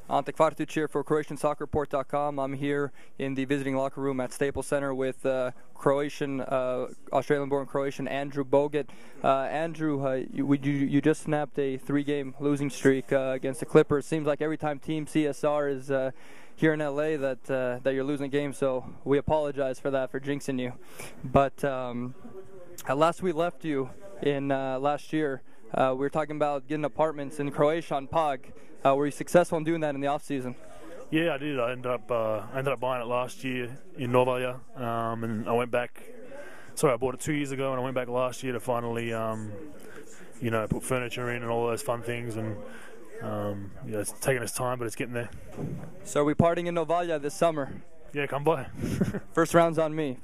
Ante Kvartic here for CroatianSports.com. I'm here in the visiting locker room at Staples Center with Australian-born Croatian Andrew Bogut. Andrew, you just snapped a 3-game losing streak against the Clippers. Seems like every time Team CSR is here in LA that you're losing games, so we apologize for that, for jinxing you. But last we left you in last year, we were talking about getting apartments in Croatia on Pag. Were you successful in doing that in the off season? Yeah, I did. I ended up buying it last year in Novalja, and I went back. Sorry, I bought it 2 years ago, and I went back last year to finally, put furniture in and all those fun things. And it's taking us time, but it's getting there. So are we partying in Novalja this summer? Yeah, come by. First round's on me.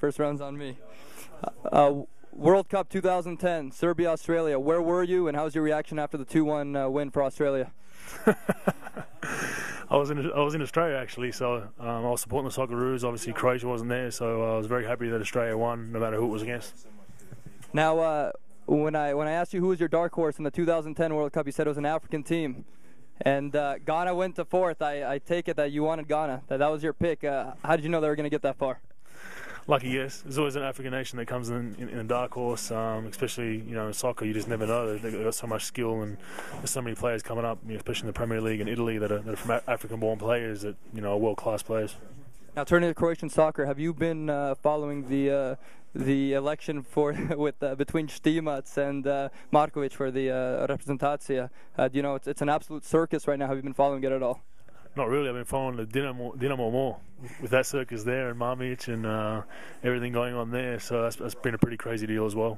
World Cup 2010, Serbia, Australia. Where were you, and how was your reaction after the 2-1 win for Australia? I was in Australia actually, so I was supporting the Socceroos. Obviously, Croatia wasn't there, so I was very happy that Australia won, no matter who it was against. Now, when I asked you who was your dark horse in the 2010 World Cup, you said it was an African team, and Ghana went to fourth. I take it that you wanted Ghana, that was your pick. How did you know they were going to get that far? Lucky, yes. There's always an African nation that comes in a dark horse, especially in soccer. You just never know. They've got so much skill, and there's so many players coming up, especially in the Premier League in Italy, that are from African-born players that are world-class players. Now, turning to Croatian soccer, have you been following the election between Stimac and Markovic for the reprezentacija? It's an absolute circus right now. Have you been following it at all? Not really. I've been following the Dinamo more with that circus there and Mamic and everything going on there. So that's been a pretty crazy deal as well.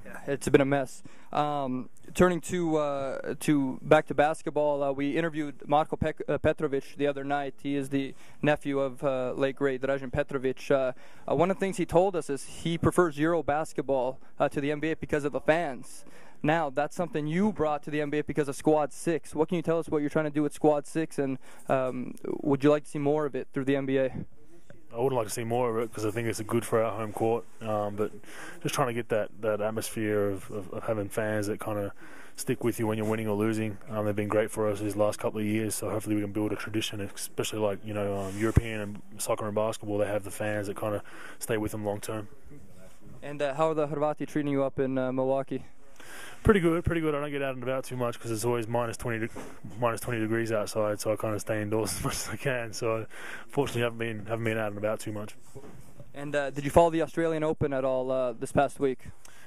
Yeah, it's been a mess. Turning to back to basketball, we interviewed Marko Petrovic the other night. He is the nephew of late great Dražen Petrovic. One of the things he told us is he prefers Euro basketball to the NBA because of the fans. Now, that's something you brought to the NBA because of Squad 6. What can you tell us what you're trying to do with Squad 6, and would you like to see more of it through the NBA? I would like to see more of it because I think it's good for our home court, but just trying to get that atmosphere of having fans that kind of stick with you when you're winning or losing. They've been great for us these last couple of years, so hopefully we can build a tradition, especially like European and soccer and basketball. They have the fans that kind of stay with them long term. And how are the Hrvati treating you up in Milwaukee? Pretty good. I don't get out and about too much because it's always minus 20 degrees outside, so I kind of stay indoors as much as I can. So, fortunately, haven't been out and about too much. And did you follow the Australian Open at all this past week?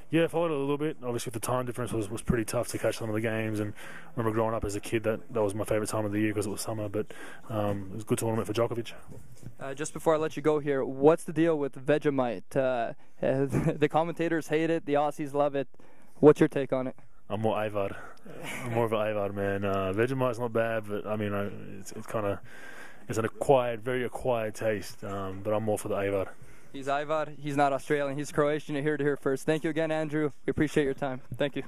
Yeah, I followed it a little bit. Obviously, the time difference was pretty tough to catch some of the games. And I remember growing up as a kid, that was my favourite time of the year because it was summer. But it was a good tournament for Djokovic. Just before I let you go here, what's the deal with Vegemite? The commentators hate it. The Aussies love it. What's your take on it? I'm more Ajvar. I'm more of an Ajvar man. Vegemite's not bad, but I mean, it's an very acquired taste. But I'm more for the Ajvar. He's Ajvar. He's not Australian. He's Croatian. You're here to hear first. Thank you again, Andrew. We appreciate your time. Thank you.